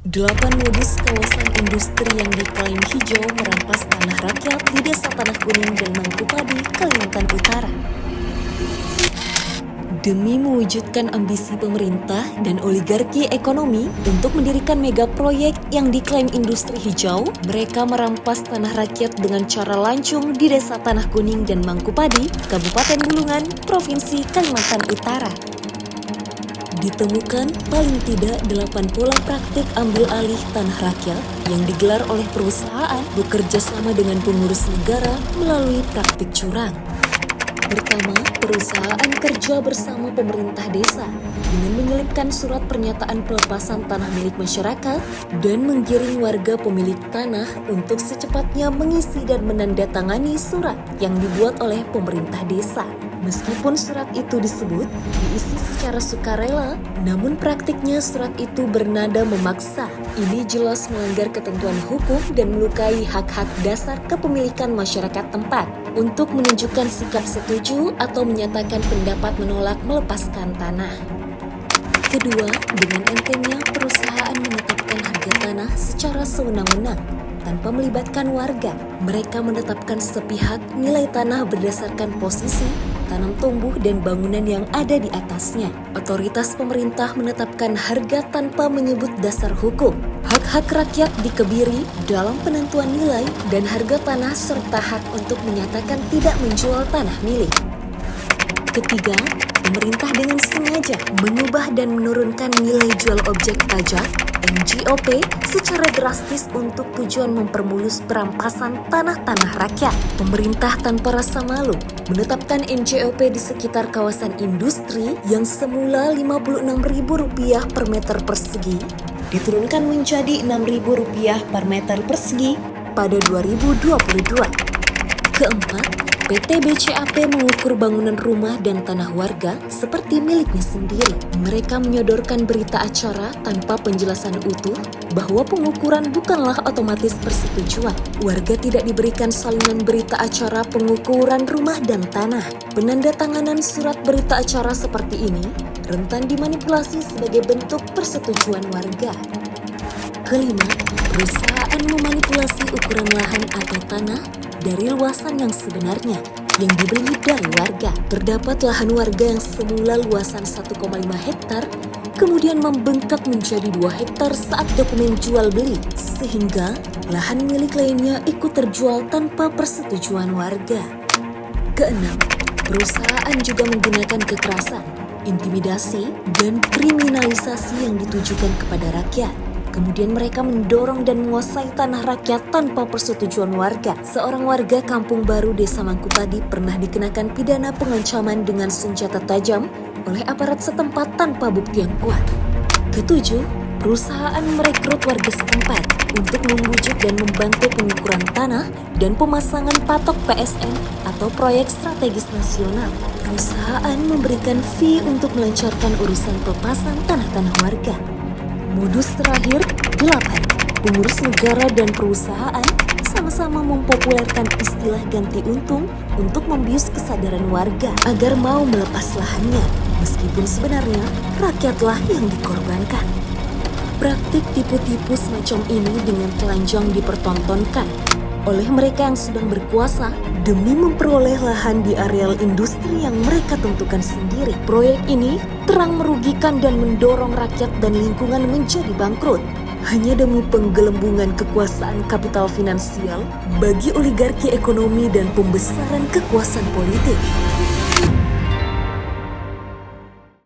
8 modus kawasan industri yang diklaim hijau merampas tanah rakyat di Desa Tanah Kuning dan Mangkupadi, Kalimantan Utara. Demi mewujudkan ambisi pemerintah dan oligarki ekonomi untuk mendirikan mega proyek yang diklaim industri hijau, mereka merampas tanah rakyat dengan cara lancung di Desa Tanah Kuning dan Mangkupadi, Kabupaten Bulungan, Provinsi Kalimantan Utara. Ditemukan paling tidak 8 pola praktik ambil alih tanah rakyat yang digelar oleh perusahaan bekerja sama dengan pengurus negara melalui praktik curang. Pertama, perusahaan kerja bersama pemerintah desa dengan menyelipkan surat pernyataan pelepasan tanah milik masyarakat dan menggiring warga pemilik tanah untuk secepatnya mengisi dan menandatangani surat yang dibuat oleh pemerintah desa. Meskipun surat itu disebut diisi secara sukarela, namun praktiknya surat itu bernada memaksa. Ini jelas melanggar ketentuan hukum dan melukai hak-hak dasar kepemilikan masyarakat tempat untuk menunjukkan sikap setuju atau menyatakan pendapat menolak melepaskan tanah. Kedua, dengan entengnya perusahaan menetapkan harga tanah secara sewenang-wenang tanpa melibatkan warga. Mereka menetapkan sepihak nilai tanah berdasarkan posisi, tanam tumbuh, dan bangunan yang ada di atasnya. Otoritas pemerintah menetapkan harga tanpa menyebut dasar hukum. Hak-hak rakyat dikebiri dalam penentuan nilai dan harga tanah serta hak untuk menyatakan tidak menjual tanah milik. Ketiga, pemerintah dengan sengaja mengubah dan menurunkan nilai jual objek pajak (NJOP) secara drastis untuk tujuan mempermulus perampasan tanah-tanah rakyat. Pemerintah tanpa rasa malu menetapkan NJOP di sekitar kawasan industri yang semula Rp56.000 per meter persegi diturunkan menjadi Rp6.000 per meter persegi pada 2022. Keempat, PT BCAP mengukur bangunan rumah dan tanah warga seperti miliknya sendiri. Mereka menyodorkan berita acara tanpa penjelasan utuh bahwa pengukuran bukanlah otomatis persetujuan. Warga tidak diberikan salinan berita acara pengukuran rumah dan tanah. Penandatanganan surat berita acara seperti ini rentan dimanipulasi sebagai bentuk persetujuan warga. Kelima, perusahaan memanipulasi ukuran lahan atau tanah dari luasan yang sebenarnya yang dibeli dari warga. Terdapat lahan warga yang semula luasan 1,5 hektar kemudian membengkak menjadi 2 hektar saat dokumen jual beli, sehingga lahan milik lainnya ikut terjual tanpa persetujuan warga. Keenam, perusahaan juga menggunakan kekerasan, intimidasi, dan kriminalisasi yang ditujukan kepada rakyat. Kemudian mereka mendorong dan menguasai tanah rakyat tanpa persetujuan warga. Seorang warga Kampung Baru Desa Mangkupadi pernah dikenakan pidana pengancaman dengan senjata tajam oleh aparat setempat tanpa bukti yang kuat. Ketujuh, perusahaan merekrut warga setempat untuk membujuk dan membantu pengukuran tanah dan pemasangan patok PSN atau proyek strategis nasional. Perusahaan memberikan fee untuk melancarkan urusan pelepasan tanah-tanah warga. Modus terakhir, 8. Pengurus negara dan perusahaan sama-sama mempopulerkan istilah ganti untung untuk membius kesadaran warga agar mau melepas lahannya, meskipun sebenarnya rakyatlah yang dikorbankan. Praktik tipu-tipu semacam ini dengan telanjang dipertontonkan oleh mereka yang sedang berkuasa demi memperoleh lahan di areal industri yang mereka tentukan sendiri. Proyek ini terang merugikan dan mendorong rakyat dan lingkungan menjadi bangkrut hanya demi penggelembungan kekuasaan kapital finansial bagi oligarki ekonomi dan pembesaran kekuasaan politik.